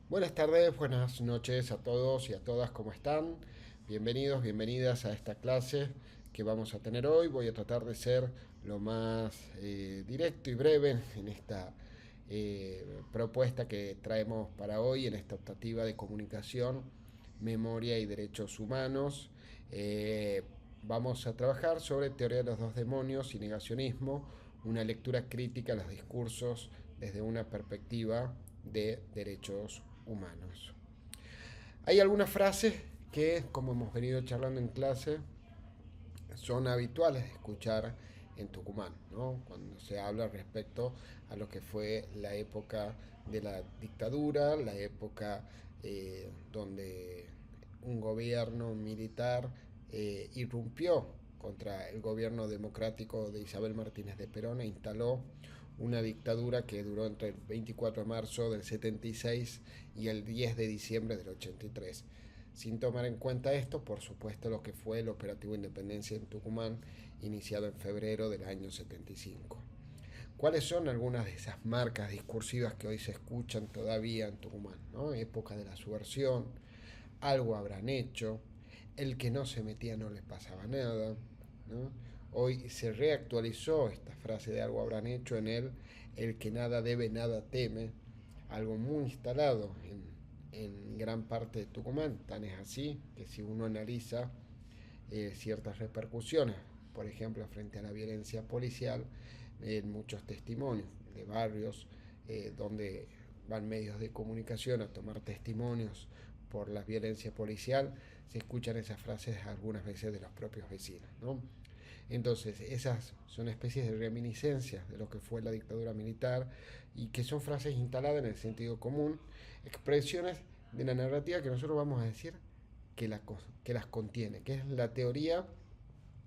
Buenas tardes, buenas noches a todos y a todas, ¿cómo están? Bienvenidos, bienvenidas a esta clase que vamos a tener hoy. Voy a tratar de ser lo más directo y breve en esta propuesta que traemos para hoy, en esta optativa de comunicación, memoria y derechos humanos. Eh, Vamos a trabajar sobre teoría de los dos demonios y negacionismo, una lectura crítica a los discursos desde una perspectiva de derechos humanos. Hay algunas frases que, como hemos venido charlando en clase, son habituales de escuchar en Tucumán, ¿no? Cuando se habla respecto a lo que fue la época de la dictadura, la época donde un gobierno militar irrumpió contra el gobierno democrático de Isabel Martínez de Perón e instaló una dictadura que duró entre el 24 de marzo del 76 y el 10 de diciembre del 83. Sin tomar en cuenta esto, por supuesto, lo que fue el operativo Independencia en Tucumán, iniciado en febrero del año 75. ¿Cuáles son algunas de esas marcas discursivas que hoy se escuchan todavía en Tucumán? ¿No? Época de la subversión, algo habrán hecho, el que no se metía no le pasaba nada, ¿no? Hoy se reactualizó esta frase de algo habrán hecho en el que nada debe, nada teme, algo muy instalado en gran parte de Tucumán. Tan es así que si uno analiza ciertas repercusiones, por ejemplo, frente a la violencia policial, en muchos testimonios de barrios donde van medios de comunicación a tomar testimonios por la violencia policial, se escuchan esas frases algunas veces de los propios vecinos, ¿no? Entonces, esas son especies de reminiscencias de lo que fue la dictadura militar y que son frases instaladas en el sentido común, expresiones de la narrativa que nosotros vamos a decir que las contiene, que es la teoría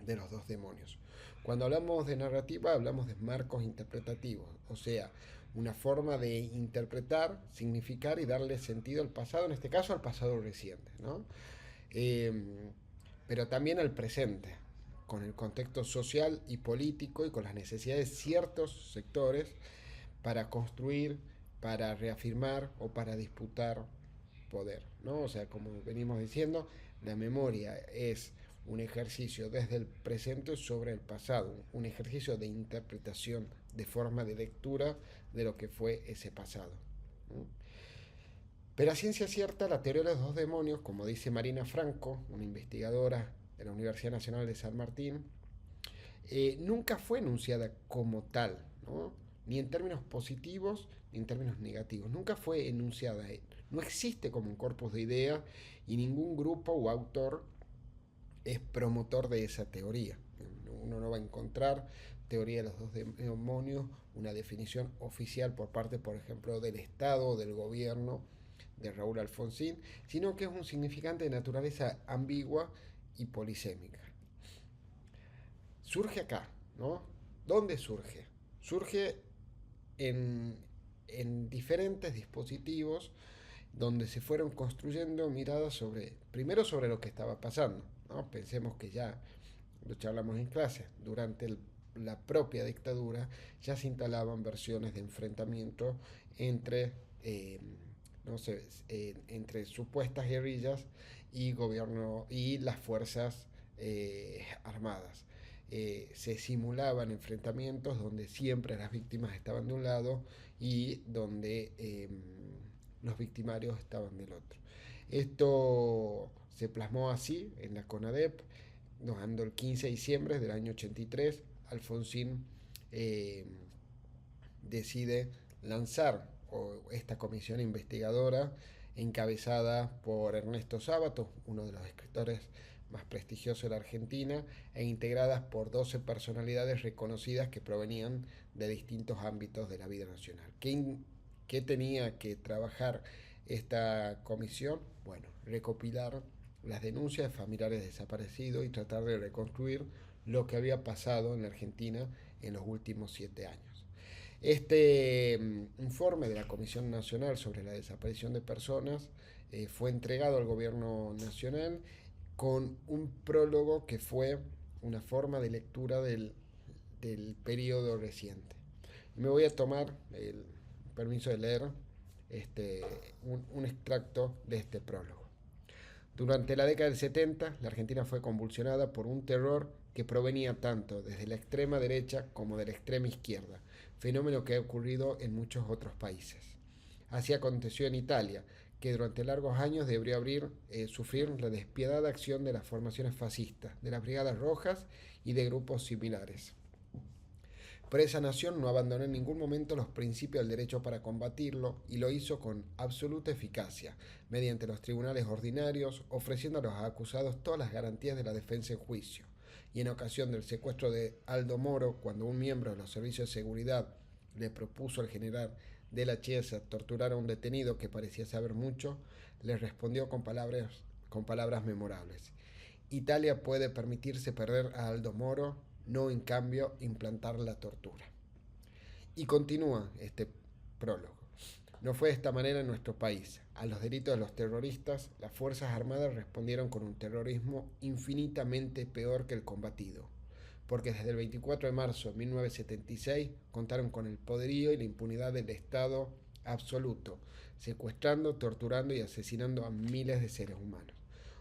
de los dos demonios. Cuando hablamos de narrativa, hablamos de marcos interpretativos, o sea, una forma de interpretar, significar y darle sentido al pasado, en este caso al pasado reciente, ¿no? Eh, pero también al presente, con el contexto social y político y con las necesidades de ciertos sectores para construir, para reafirmar o para disputar poder, ¿no? O sea, como venimos diciendo, la memoria es un ejercicio desde el presente sobre el pasado, un ejercicio de interpretación, de forma de lectura de lo que fue ese pasado, ¿no? Pero a ciencia cierta, la teoría de los dos demonios, como dice Marina Franco, una investigadora de la Universidad Nacional de San Martín, nunca fue enunciada como tal, ¿no? Ni en términos positivos ni en términos negativos. Nunca fue enunciada. No existe como un corpus de ideas y ningún grupo o autor es promotor de esa teoría. Uno no va a encontrar teoría de los dos demonios, una definición oficial por parte, por ejemplo, del Estado o del gobierno de Raúl Alfonsín, sino que es un significante de naturaleza ambigua y polisémica. Surge acá, ¿no? ¿Dónde surge? Surge en, en diferentes dispositivos donde se fueron construyendo miradas sobre, primero sobre lo que estaba pasando, ¿no? Pensemos que ya lo charlamos en clase, durante la propia dictadura ya se instalaban versiones de enfrentamiento entre, no sé, entre supuestas guerrillas y gobierno y las fuerzas armadas. Se simulaban enfrentamientos donde siempre las víctimas estaban de un lado y donde los victimarios estaban del otro. Esto se plasmó así en la CONADEP, dando el 15 de diciembre del año 83, Alfonsín eh, decide lanzar esta comisión investigadora encabezada por Ernesto Sábato, uno de los escritores más prestigiosos de la Argentina, e integradas por 12 personalidades reconocidas que provenían de distintos ámbitos de la vida nacional. ¿Qué tenía que trabajar esta comisión? Bueno, recopilar las denuncias de familiares desaparecidos y tratar de reconstruir lo que había pasado en la Argentina en los últimos 7 años. Este informe de la Comisión Nacional sobre la Desaparición de Personas fue entregado al Gobierno Nacional con un prólogo que fue una forma de lectura del periodo reciente. Me voy a tomar el permiso de leer un extracto de este prólogo. Durante la década del 70, la Argentina fue convulsionada por un terror que provenía tanto desde la extrema derecha como de la extrema izquierda, fenómeno que ha ocurrido en muchos otros países. Así aconteció en Italia, que durante largos años debió sufrir la despiadada acción de las formaciones fascistas, de las Brigadas Rojas y de grupos similares. Pero esa nación no abandonó en ningún momento los principios del derecho para combatirlo y lo hizo con absoluta eficacia, mediante los tribunales ordinarios, ofreciendo a los acusados todas las garantías de la defensa en juicio. Y en ocasión del secuestro de Aldo Moro, cuando un miembro de los servicios de seguridad le propuso al general de la Chiesa torturar a un detenido que parecía saber mucho, le respondió con palabras memorables. Italia puede permitirse perder a Aldo Moro, no en cambio implantar la tortura. Y continúa este prólogo. No fue de esta manera en nuestro país. A los delitos de los terroristas, las Fuerzas Armadas respondieron con un terrorismo infinitamente peor que el combatido, porque desde el 24 de marzo de 1976 contaron con el poderío y la impunidad del Estado absoluto, secuestrando, torturando y asesinando a miles de seres humanos.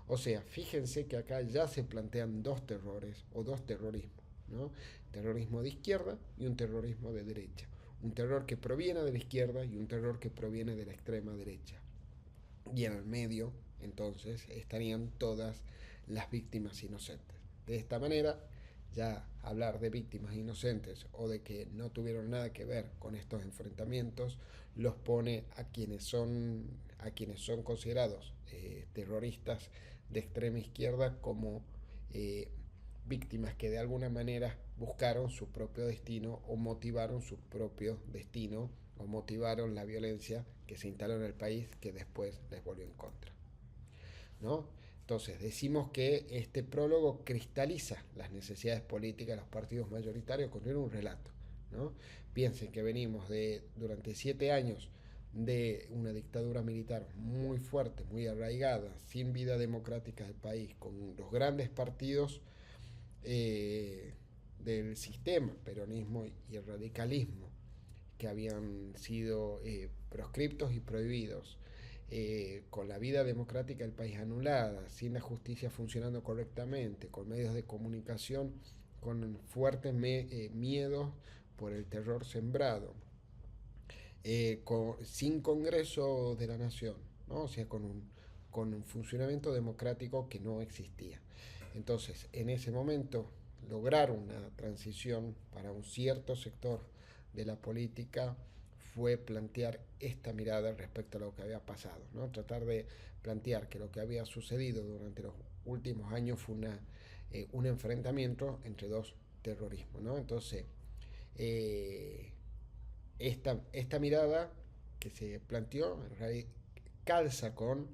O sea, fíjense que acá ya se plantean dos terrores o dos terrorismos, ¿no? Terrorismo de izquierda y un terrorismo de derecha. Un terror que proviene de la izquierda y un terror que proviene de la extrema derecha. Y en el medio, entonces, estarían todas las víctimas inocentes. De esta manera, ya hablar de víctimas inocentes o de que no tuvieron nada que ver con estos enfrentamientos los pone a quienes son considerados terroristas de extrema izquierda como víctimas que de alguna manera buscaron su propio destino o motivaron su propio destino o motivaron la violencia que se instaló en el país que después les volvió en contra, ¿no? Entonces, decimos que este prólogo cristaliza las necesidades políticas de los partidos mayoritarios con un relato, ¿no? Piensen que venimos durante 7 años de una dictadura militar muy fuerte, muy arraigada, sin vida democrática del país, con los grandes partidos del sistema, peronismo y el radicalismo, que habían sido proscriptos y prohibidos, con la vida democrática del país anulada, sin la justicia funcionando correctamente, con medios de comunicación con fuertes miedos por el terror sembrado, sin Congreso de la Nación, ¿no? O sea, con un funcionamiento democrático que no existía. Entonces, en ese momento, lograr una transición para un cierto sector de la política fue plantear esta mirada respecto a lo que había pasado, ¿no? Tratar de plantear que lo que había sucedido durante los últimos años fue un enfrentamiento entre dos terrorismos, ¿no? Entonces, esta mirada que se planteó en realidad calza con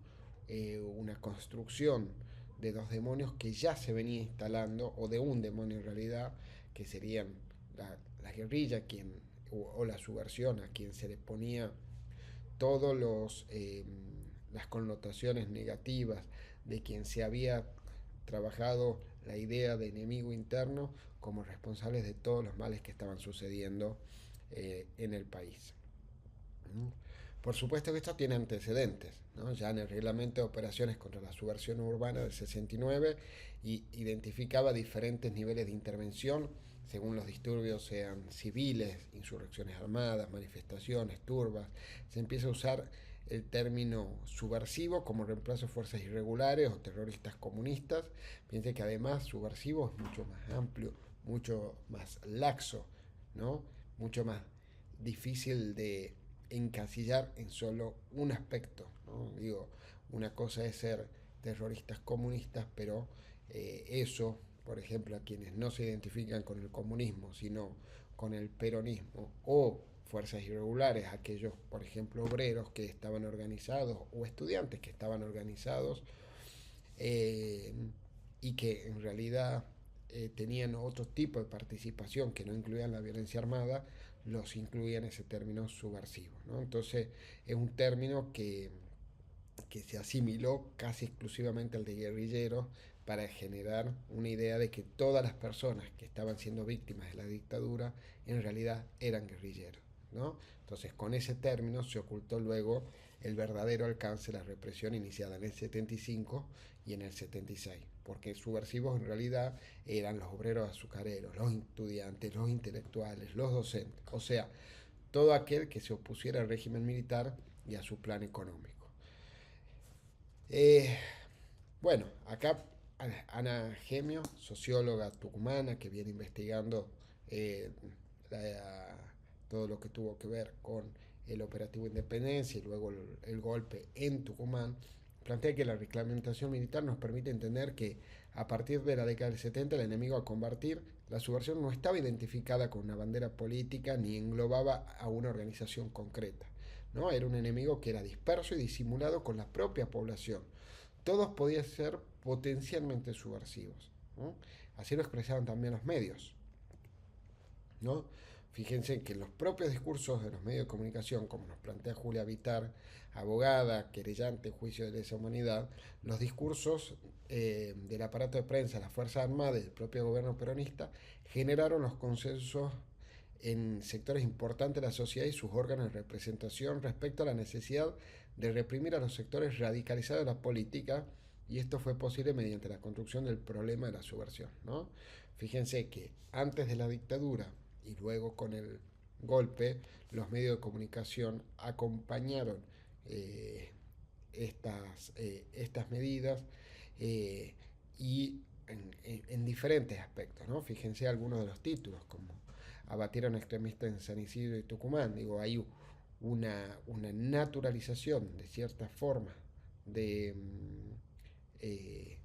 una construcción de dos demonios que ya se venía instalando, o de un demonio en realidad, que serían la guerrilla o la subversión, a quien se le ponía todas las connotaciones negativas de quien se había trabajado la idea de enemigo interno como responsables de todos los males que estaban sucediendo en el país. Por supuesto que esto tiene antecedentes, ¿no? Ya en el reglamento de operaciones contra la subversión urbana del 69 identificaba diferentes niveles de intervención según los disturbios sean civiles, insurrecciones armadas, manifestaciones, turbas. Se empieza a usar el término subversivo como reemplazo de fuerzas irregulares o terroristas comunistas. Piense que además subversivo es mucho más amplio, mucho más laxo, ¿no? Mucho más difícil de encasillar en solo un aspecto, ¿no? Digo, una cosa es ser terroristas comunistas, pero eso, por ejemplo, a quienes no se identifican con el comunismo, sino con el peronismo, o fuerzas irregulares, aquellos, por ejemplo, obreros que estaban organizados o estudiantes que estaban organizados y que en realidad tenían otro tipo de participación que no incluían la violencia armada, los incluía en ese término subversivo, ¿no? Entonces es un término que se asimiló casi exclusivamente al de guerrilleros para generar una idea de que todas las personas que estaban siendo víctimas de la dictadura en realidad eran guerrilleros, ¿no? Entonces, con ese término se ocultó luego el verdadero alcance de la represión iniciada en el 75 y en el 76, porque subversivos en realidad eran los obreros azucareros, los estudiantes, los intelectuales, los docentes, o sea, todo aquel que se opusiera al régimen militar y a su plan económico. Eh, bueno, acá Ana Gemio, socióloga tucumana que viene investigando eh, la, todo lo que tuvo que ver con el operativo Independencia y luego el golpe en Tucumán, plantea que la reglamentación militar nos permite entender que a partir de la década del 70 el enemigo a combatir, la subversión no estaba identificada con una bandera política ni englobaba a una organización concreta. ¿No? Era un enemigo que era disperso y disimulado con la propia población. Todos podían ser potencialmente subversivos, ¿no? Así lo expresaban también los medios, ¿no? Fíjense que en los propios discursos de los medios de comunicación, como nos plantea Julia Vitar, abogada, querellante, juicio de lesa humanidad, los discursos del aparato de prensa, las Fuerzas Armadas y el propio gobierno peronista generaron los consensos en sectores importantes de la sociedad y sus órganos de representación respecto a la necesidad de reprimir a los sectores radicalizados de la política, y esto fue posible mediante la construcción del problema de la subversión, ¿no? Fíjense que antes de la dictadura y luego con el golpe, los medios de comunicación acompañaron eh, estas medidas eh, y en diferentes aspectos, ¿no? Fíjense algunos de los títulos, como abatieron extremistas en San Isidro y Tucumán. Digo, hay una naturalización de cierta forma de, eh,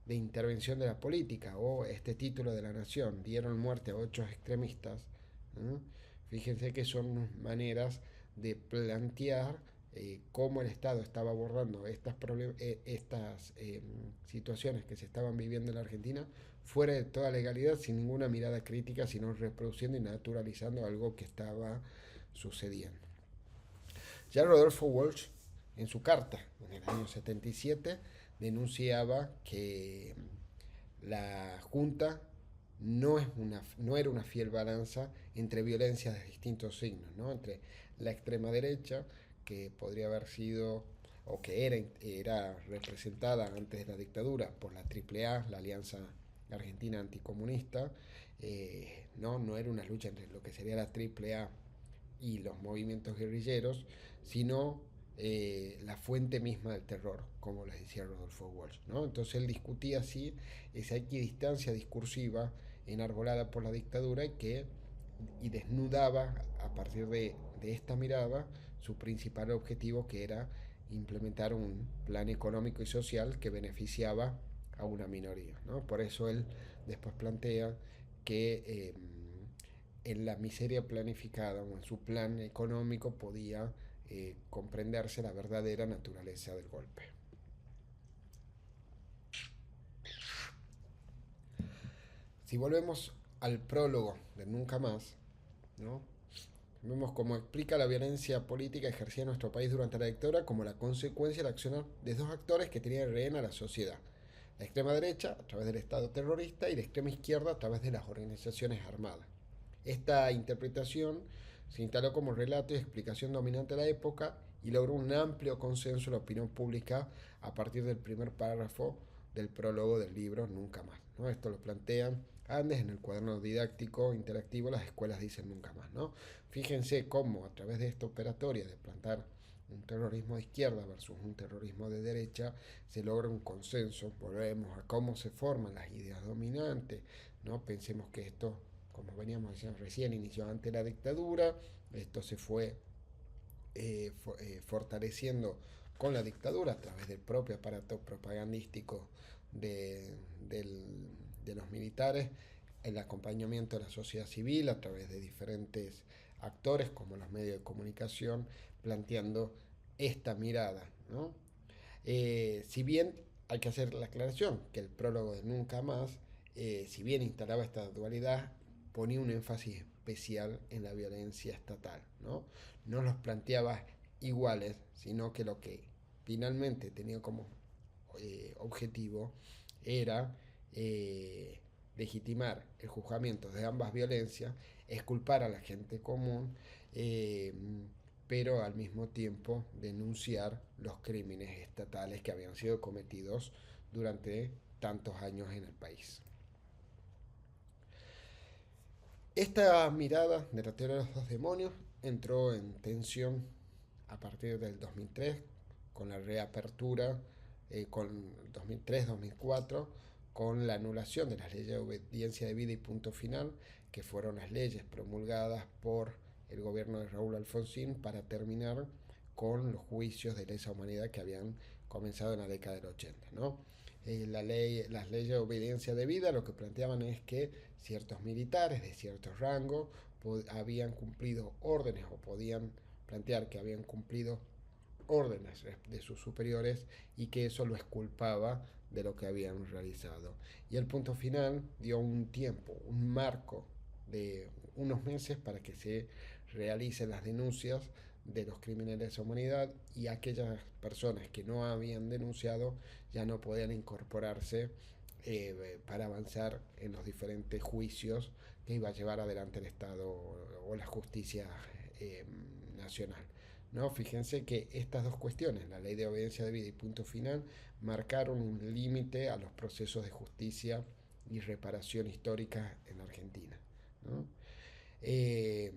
de intervención de la política, o este título de la Nación, dieron muerte a 8 extremistas. ¿Eh? Fíjense que son maneras de plantear cómo el Estado estaba abordando estas situaciones que se estaban viviendo en la Argentina fuera de toda legalidad, sin ninguna mirada crítica, sino reproduciendo y naturalizando algo que estaba sucediendo. Ya Rodolfo Walsh, en su carta en el año 77, denunciaba que la Junta no era una fiel balanza entre violencias de distintos signos, ¿no? Entre la extrema derecha, que podría haber sido o que era representada antes de la dictadura por la AAA, la Alianza Argentina Anticomunista, no era una lucha entre lo que sería la AAA y los movimientos guerrilleros, sino la fuente misma del terror, como les decía Rodolfo Walsh, ¿no? Entonces él discutía así esa equidistancia discursiva enarbolada por la dictadura y desnudaba a partir de esta mirada su principal objetivo, que era implementar un plan económico y social que beneficiaba a una minoría, ¿no? Por eso él después plantea que en la miseria planificada o en su plan económico podía comprenderse la verdadera naturaleza del golpe. Si volvemos al prólogo de Nunca Más, ¿no? Vemos cómo explica la violencia política ejercida en nuestro país durante la dictadura como la consecuencia del accionar de dos actores que tenían rehén a la sociedad: la extrema derecha a través del Estado terrorista y la extrema izquierda a través de las organizaciones armadas. Esta interpretación se instaló como relato y explicación dominante de la época y logró un amplio consenso en la opinión pública a partir del primer párrafo del prólogo del libro Nunca Más, ¿no? Esto lo plantean Andes en el cuaderno didáctico interactivo Las escuelas dicen nunca más, ¿no? Fíjense cómo a través de esta operatoria de plantar un terrorismo de izquierda versus un terrorismo de derecha se logra un consenso. Volvemos a cómo se forman las ideas dominantes, ¿no? Pensemos que esto, como veníamos diciendo recién, inició ante la dictadura, esto se fue fortaleciendo con la dictadura a través del propio aparato propagandístico de, del, de los militares, el acompañamiento de la sociedad civil a través de diferentes actores como los medios de comunicación, planteando esta mirada, ¿no? Si bien hay que hacer la aclaración que el prólogo de Nunca Más, si bien instalaba esta dualidad, ponía un énfasis especial en la violencia estatal, ¿no? No los planteaba iguales, sino que lo que finalmente tenía como objetivo era legitimar el juzgamiento de ambas violencias, exculpar a la gente común eh, pero al mismo tiempo denunciar los crímenes estatales que habían sido cometidos durante tantos años en el país. Esta mirada de la teoría de los dos demonios entró en tensión a partir del 2003 con la reapertura, con 2003-2004, con la anulación de las leyes de obediencia de vida y punto final, que fueron las leyes promulgadas por el gobierno de Raúl Alfonsín para terminar con los juicios de lesa humanidad que habían comenzado en la década del 80, ¿no? Las leyes de obediencia de vida lo que planteaban es que ciertos militares de cierto rango habían cumplido órdenes o podían plantear que habían cumplido órdenes de sus superiores y que eso lo exculpaba de lo que habían realizado. Y el punto final dio un tiempo, un marco de unos meses para que se realicen las denuncias de los crímenes de lesa humanidad, y aquellas personas que no habían denunciado ya no podían incorporarse para avanzar en los diferentes juicios que iba a llevar adelante el Estado o la justicia nacional. ¿No? Fíjense que estas dos cuestiones, la ley de obediencia de vida y punto final, marcaron un límite a los procesos de justicia y reparación histórica en Argentina, ¿no? Eh,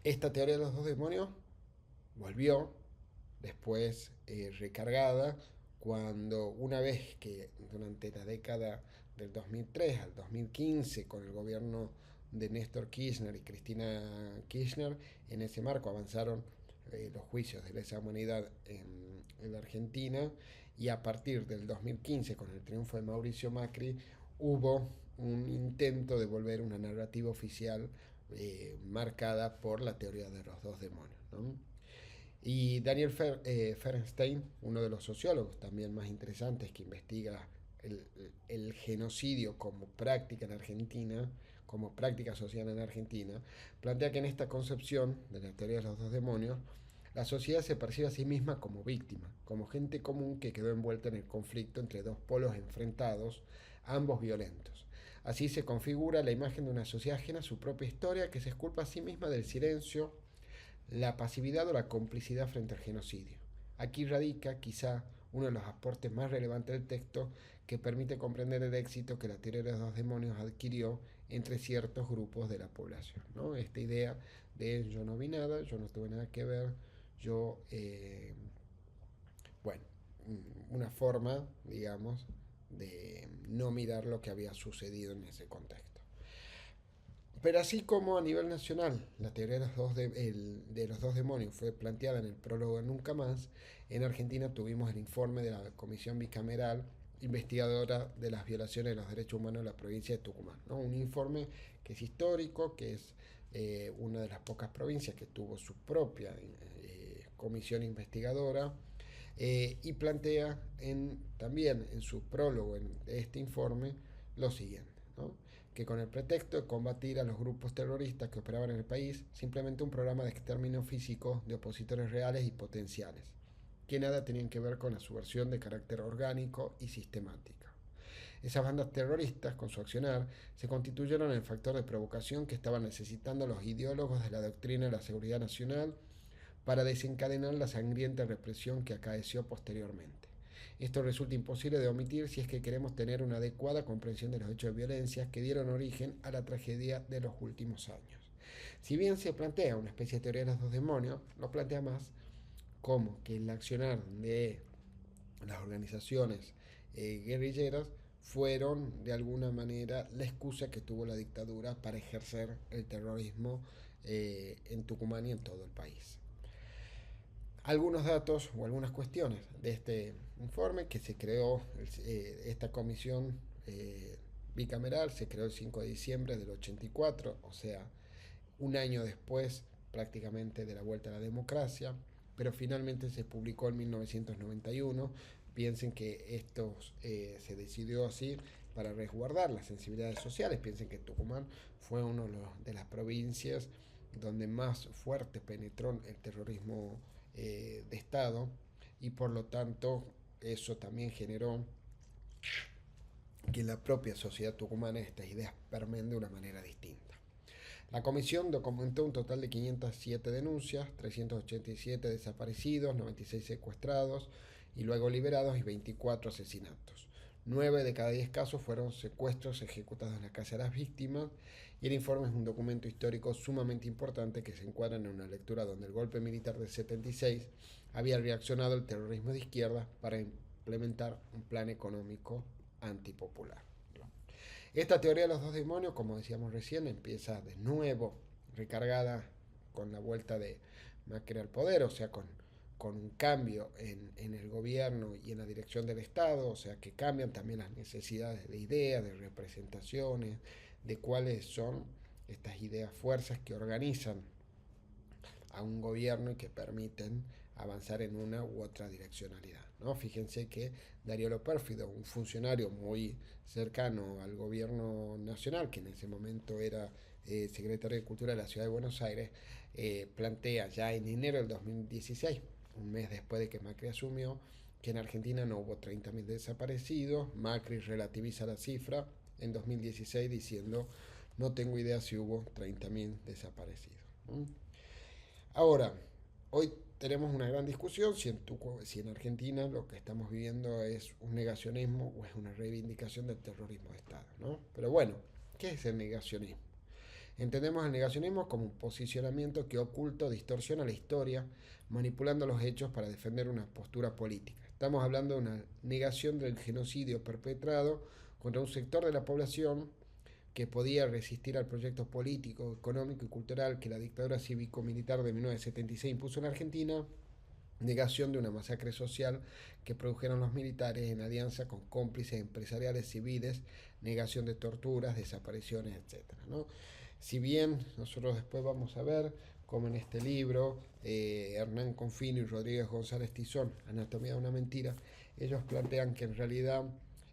esta teoría de los dos demonios volvió después recargada cuando una vez que durante la década del 2003 al 2015 con el gobierno de Néstor Kirchner y Cristina Kirchner, en ese marco avanzaron los juicios de lesa humanidad en la Argentina, y a partir del 2015 con el triunfo de Mauricio Macri hubo un intento de volver una narrativa oficial marcada por la teoría de los dos demonios, ¿no? Y Daniel Ferenstein, uno de los sociólogos también más interesantes que investiga el genocidio como práctica en Argentina, como práctica social en Argentina, plantea que en esta concepción de la teoría de los dos demonios, la sociedad se percibe a sí misma como víctima, como gente común que quedó envuelta en el conflicto entre dos polos enfrentados, ambos violentos. Así se configura la imagen de una sociedad ajena a su propia historia, que se esculpa a sí misma del silencio, la pasividad o la complicidad frente al genocidio. Aquí radica quizá uno de los aportes más relevantes del texto, que permite comprender el éxito que la teoría de los dos demonios adquirió entre ciertos grupos de la población, ¿no? Esta idea de yo no vi nada, yo no tuve nada que ver, yo, bueno, una forma, digamos, de no mirar lo que había sucedido en ese contexto. Pero así como a nivel nacional la teoría de los dos demonios fue planteada en el prólogo de Nunca Más, en Argentina tuvimos el informe de la Comisión Bicameral Investigadora de las Violaciones de los Derechos Humanos en la provincia de Tucumán, ¿no? Un informe que es histórico, que es una de las pocas provincias que tuvo su propia comisión investigadora, y plantea también en su prólogo en este informe lo siguiente, ¿no? Que con el pretexto de combatir a los grupos terroristas que operaban en el país, simplemente un programa de exterminio físico de opositores reales y potenciales, que nada tenían que ver con la subversión de carácter orgánico y sistemática. Esas bandas terroristas, con su accionar, se constituyeron en el factor de provocación que estaban necesitando los ideólogos de la doctrina de la seguridad nacional para desencadenar la sangrienta represión que acaeció posteriormente. Esto resulta imposible de omitir si es que queremos tener una adecuada comprensión de los hechos de violencia que dieron origen a la tragedia de los últimos años. Si bien se plantea una especie de teoría de los dos demonios, lo plantea más como que el accionar de las organizaciones guerrilleras fueron de alguna manera la excusa que tuvo la dictadura para ejercer el terrorismo en Tucumán y en todo el país. Algunos datos o algunas cuestiones de este informe: que se creó esta comisión bicameral, se creó el 5 de diciembre del 84, o sea, un año después prácticamente de la vuelta a la democracia, pero finalmente se publicó en 1991. Piensen que esto se decidió así para resguardar las sensibilidades sociales. Piensen que Tucumán fue una de las provincias donde más fuerte penetró el terrorismo de Estado, y por lo tanto eso también generó que en la propia sociedad tucumana estas ideas permeen de una manera distinta. La comisión documentó un total de 507 denuncias, 387 desaparecidos, 96 secuestrados y luego liberados y 24 asesinatos. 9 de cada 10 casos fueron secuestros ejecutados en la casa de las víctimas, y el informe es un documento histórico sumamente importante que se encuadra en una lectura donde el golpe militar del 76 había reaccionado al terrorismo de izquierda para implementar un plan económico antipopular. Esta teoría de los dos demonios, como decíamos recién, empieza de nuevo recargada con la vuelta de Macri al poder, o sea, con un cambio en el gobierno y en la dirección del Estado, o sea, que cambian también las necesidades de ideas, de representaciones, de cuáles son estas ideas, fuerzas que organizan a un gobierno y que permiten avanzar en una u otra direccionalidad, ¿no? Fíjense que Darío Lo Pérfido, un funcionario muy cercano al gobierno nacional, que en ese momento era secretario de Cultura de la Ciudad de Buenos Aires, plantea ya en enero del 2016, un mes después de que Macri asumió, que en Argentina no hubo 30.000 desaparecidos. Macri relativiza la cifra en 2016 diciendo: no tengo idea si hubo 30.000 desaparecidos. Ahora, hoy tenemos una gran discusión si en Argentina lo que estamos viviendo es un negacionismo o es una reivindicación del terrorismo de Estado, ¿no? Pero bueno, ¿qué es el negacionismo? Entendemos el negacionismo como un posicionamiento que oculta o distorsiona la historia, manipulando los hechos para defender una postura política. Estamos hablando de una negación del genocidio perpetrado contra un sector de la población que podía resistir al proyecto político, económico y cultural que la dictadura cívico-militar de 1976 impuso en Argentina, negación de una masacre social que produjeron los militares en alianza con cómplices empresariales civiles, negación de torturas, desapariciones, etc., ¿no? Si bien nosotros después vamos a ver como en este libro, Hernán Confino y Rodríguez González Tizón, Anatomía de una mentira, ellos plantean que en realidad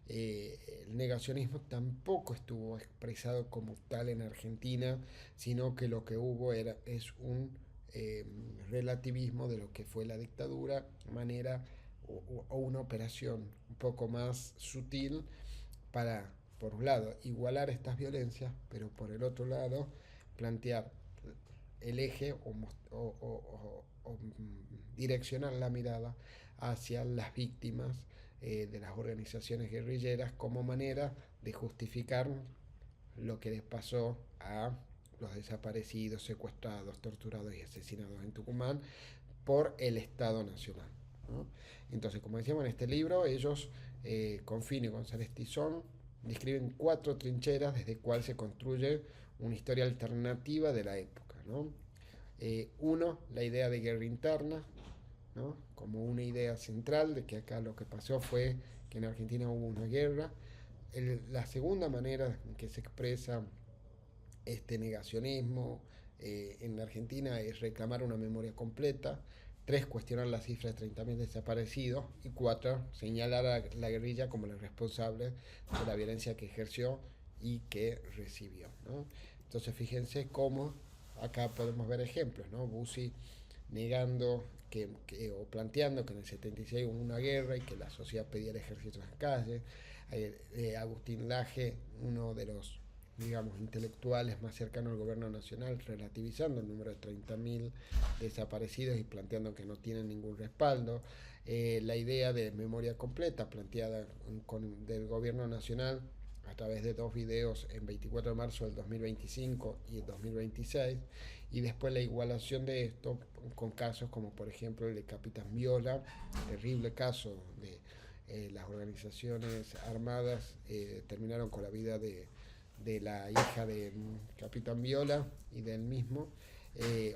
el negacionismo tampoco estuvo expresado como tal en Argentina, sino que lo que hubo es un relativismo de lo que fue la dictadura, manera o una operación un poco más sutil para, por un lado, igualar estas violencias, pero por el otro lado, plantear el eje o direccionar la mirada hacia las víctimas de las organizaciones guerrilleras como manera de justificar lo que les pasó a los desaparecidos, secuestrados, torturados y asesinados en Tucumán por el Estado Nacional, ¿no? Entonces, como decíamos en este libro, ellos, Confino y González Tizón, describen 4 trincheras desde cuál se construye una historia alternativa de la época, ¿no? Uno, la idea de guerra interna, ¿no? Como una idea central de que acá lo que pasó fue que en Argentina hubo una guerra. La segunda manera en que se expresa este negacionismo en la Argentina es reclamar una memoria completa. 3, cuestionar la cifra de 30.000 desaparecidos. Y 4, señalar a la guerrilla como la responsable de la violencia que ejerció y que recibió, ¿no? Entonces fíjense cómo acá podemos ver ejemplos, ¿no? Bussi negando o planteando que en el 76 hubo una guerra y que la sociedad pedía el ejército en las calles. Agustín Laje, uno de los, digamos, intelectuales más cercanos al gobierno nacional, relativizando el número de 30.000 desaparecidos y planteando que no tienen ningún respaldo. La idea de memoria completa planteada del gobierno nacional a través de 2 videos en 24 de marzo del 2025 y el 2026, y después la igualación de esto con casos como por ejemplo el de Capitán Viola, terrible caso de las organizaciones armadas terminaron con la vida de la hija de Capitán Viola y del mismo,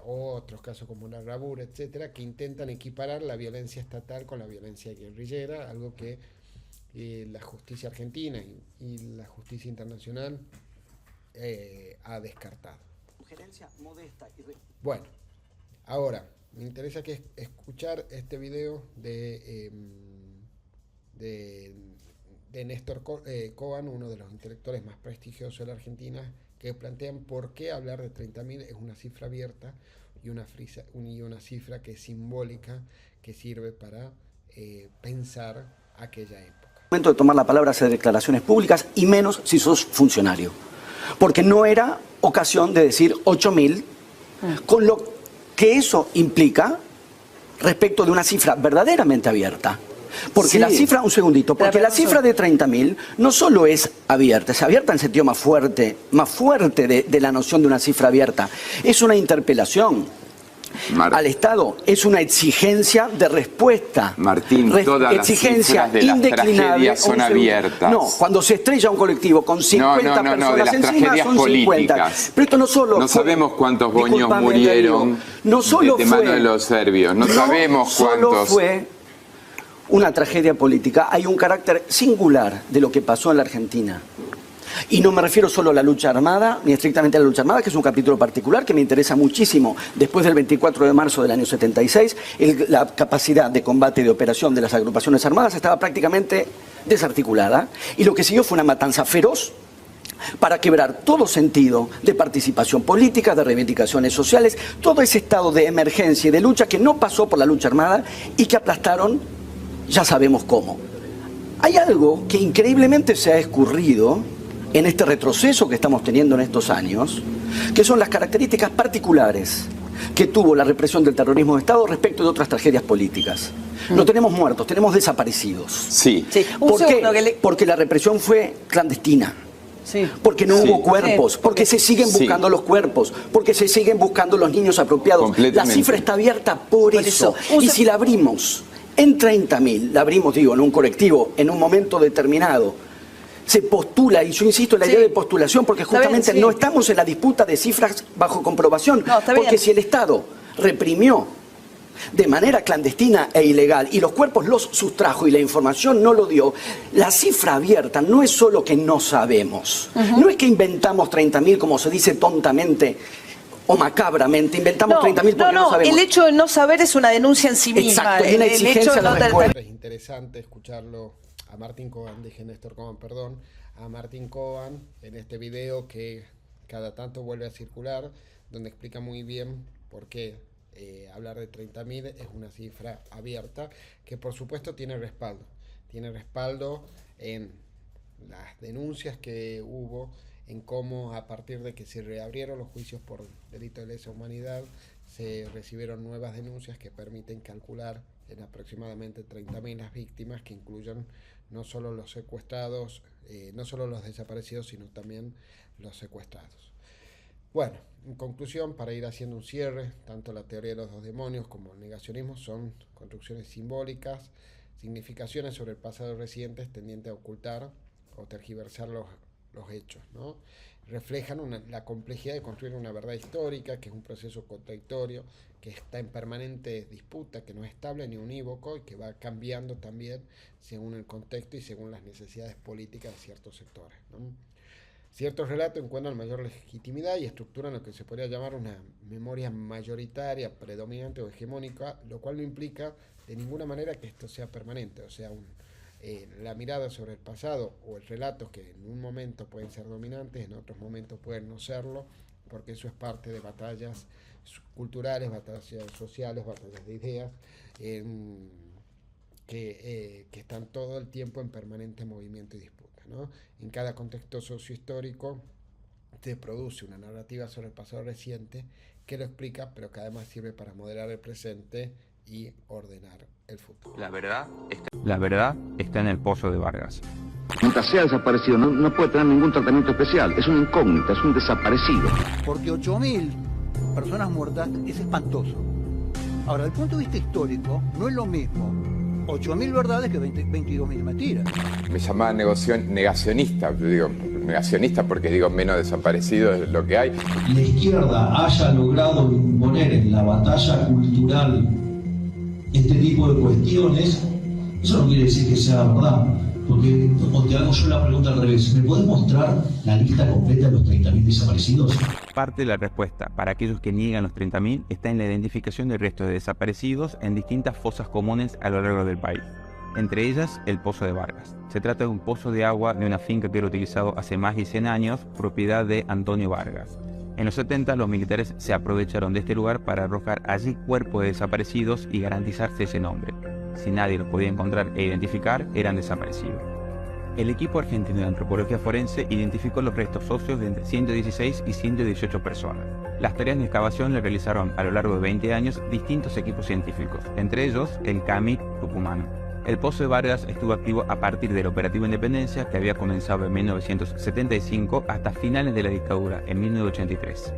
o otros casos como la Rabur, etcétera, que intentan equiparar la violencia estatal con la violencia guerrillera, algo que la justicia argentina y la justicia internacional ha descartado. Sugerencia modesta y bueno, ahora me interesa que escuchar este video de Néstor Cohen, uno de los intelectuales más prestigiosos de la Argentina, que plantean por qué hablar de 30.000 es una cifra abierta y una cifra que es simbólica, que sirve para pensar aquella época. momento de tomar la palabra, hacer declaraciones públicas, y menos si sos funcionario. Porque no era ocasión de decir 8.000, con lo que eso implica respecto de una cifra verdaderamente abierta. Porque sí, la cifra, un segundito, porque la cifra de 30.000 no solo es abierta en sentido más fuerte de la noción de una cifra abierta, es una interpelación al Estado, es una exigencia de respuesta. Martín, todas las cifras de las tragedias son abiertas. No, cuando se estrella un colectivo con 50 personas de las encima tragedias son 50. políticas. Pero esto no solo no sabemos cuántos boños disculpame, murieron no solo de mano de los serbios. No sabemos cuántos. Solo fue una tragedia política. Hay un carácter singular de lo que pasó en la Argentina. Y no me refiero solo a la lucha armada, ni estrictamente a la lucha armada, que es un capítulo particular que me interesa muchísimo. Después del 24 de marzo del año 76, la capacidad de combate y de operación de las agrupaciones armadas estaba prácticamente desarticulada. Y lo que siguió fue una matanza feroz para quebrar todo sentido de participación política, de reivindicaciones sociales, todo ese estado de emergencia y de lucha que no pasó por la lucha armada y que aplastaron, ya sabemos cómo. Hay algo que increíblemente se ha escurrido en este retroceso que estamos teniendo en estos años, que son las características particulares que tuvo la represión del terrorismo de Estado respecto de otras tragedias políticas. No tenemos muertos, tenemos desaparecidos. Sí. ¿Por qué? Porque la represión fue clandestina. Sí. Porque no hubo cuerpos, porque se siguen buscando los cuerpos, porque se siguen buscando los niños apropiados. La cifra está abierta por eso. Y si la abrimos en 30.000, la abrimos, digo, en un colectivo, en un momento determinado, se postula, y yo insisto en la idea de postulación, porque justamente no estamos en la disputa de cifras bajo comprobación, porque si el Estado reprimió de manera clandestina e ilegal y los cuerpos los sustrajo y la información no lo dio, la cifra abierta no es solo que no sabemos, no es que inventamos 30.000 como se dice tontamente o macabramente, inventamos 30.000 porque no sabemos. El hecho de no saber es una denuncia en sí misma. Exacto, es una exigencia de la respuesta. Es interesante escucharlo a Martín Cobán, dije Néstor Cobán, perdón, a Martín Cobán en este video que cada tanto vuelve a circular, donde explica muy bien por qué hablar de 30.000 es una cifra abierta, que por supuesto tiene respaldo en las denuncias que hubo, en cómo a partir de que se reabrieron los juicios por delito de lesa humanidad, se recibieron nuevas denuncias que permiten calcular en aproximadamente 30.000 las víctimas, que incluyen no solo los secuestrados, no solo los desaparecidos, sino también los secuestrados. Bueno, en conclusión, para ir haciendo un cierre, tanto la teoría de los dos demonios como el negacionismo son construcciones simbólicas, significaciones sobre el pasado reciente tendientes a ocultar o tergiversar los hechos, ¿no? Reflejan la complejidad de construir una verdad histórica, que es un proceso contradictorio, que está en permanente disputa, que no es estable ni unívoco y que va cambiando también según el contexto y según las necesidades políticas de ciertos sectores, ¿no? Ciertos relatos encuentran mayor legitimidad y estructuran lo que se podría llamar una memoria mayoritaria, predominante o hegemónica, lo cual no implica de ninguna manera que esto sea permanente, o sea, la mirada sobre el pasado o el relato que en un momento pueden ser dominantes, en otros momentos pueden no serlo, porque eso es parte de batallas culturales, batallas sociales, batallas de ideas, que están todo el tiempo en permanente movimiento y disputa, ¿no? En cada contexto sociohistórico se produce una narrativa sobre el pasado reciente que lo explica, pero que además sirve para modelar el presente y ordenar el futuro. La verdad está en el pozo de Vargas. Mientras sea desaparecido, no puede tener ningún tratamiento especial. Es una incógnita, es un desaparecido. Porque 8.000 personas muertas es espantoso. Ahora, desde el punto de vista histórico, no es lo mismo 8.000 verdades que 22.000 mentiras. Me llamaba negacionista, digo negacionista porque digo menos desaparecido es lo que hay. La izquierda haya logrado imponer en la batalla cultural este tipo de cuestiones, eso no quiere decir que sea verdad. Porque, o te hago yo la pregunta al revés, ¿me podés mostrar la lista completa de los 30.000 desaparecidos? Parte de la respuesta para aquellos que niegan los 30.000 está en la identificación del resto de desaparecidos en distintas fosas comunes a lo largo del país. Entre ellas, el Pozo de Vargas. Se trata de un pozo de agua de una finca que era utilizado hace más de 100 años, propiedad de Antonio Vargas. En los 70 los militares se aprovecharon de este lugar para arrojar allí cuerpos de desaparecidos y garantizarse ese nombre. Si nadie los podía encontrar e identificar, eran desaparecidos. El equipo argentino de antropología forense identificó los restos óseos de entre 116 y 118 personas. Las tareas de excavación le realizaron a lo largo de 20 años distintos equipos científicos, entre ellos el CAMI tucumano. El Pozo de Vargas estuvo activo a partir del Operativo Independencia, que había comenzado en 1975 hasta finales de la dictadura, en 1983.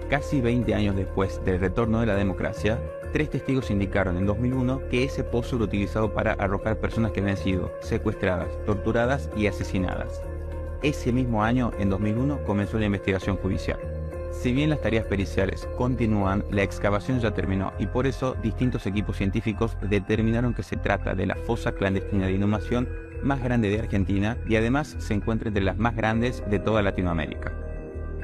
Casi 20 años después del retorno de la democracia, 3 testigos indicaron en 2001 que ese pozo era utilizado para arrojar personas que habían sido secuestradas, torturadas y asesinadas. Ese mismo año, en 2001, comenzó la investigación judicial. Si bien las tareas periciales continúan, la excavación ya terminó y por eso distintos equipos científicos determinaron que se trata de la fosa clandestina de inhumación más grande de Argentina y además se encuentra entre las más grandes de toda Latinoamérica.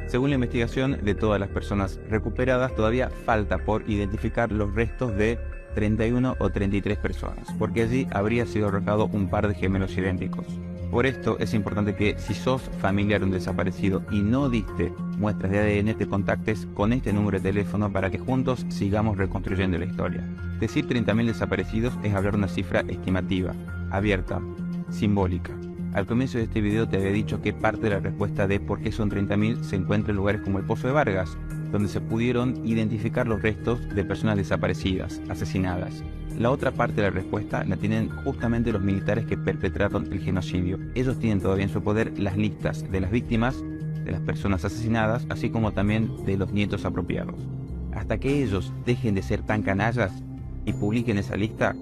Según la investigación de todas las personas recuperadas, todavía falta por identificar los restos de 31 o 33 personas, porque allí habría sido arrojado un par de gemelos idénticos. Por esto es importante que si sos familiar de un desaparecido y no diste muestras de ADN, te contactes con este número de teléfono para que juntos sigamos reconstruyendo la historia. Decir 30.000 desaparecidos es hablar de una cifra estimativa, abierta, simbólica. Al comienzo de este video te había dicho que parte de la respuesta de por qué son 30.000 se encuentra en lugares como el Pozo de Vargas, donde se pudieron identificar los restos de personas desaparecidas, asesinadas. La otra parte de la respuesta la tienen justamente los militares que perpetraron el genocidio. Ellos tienen todavía en su poder las listas de las víctimas, de las personas asesinadas, así como también de los nietos apropiados. Hasta que ellos dejen de ser tan canallas y publiquen esa lista,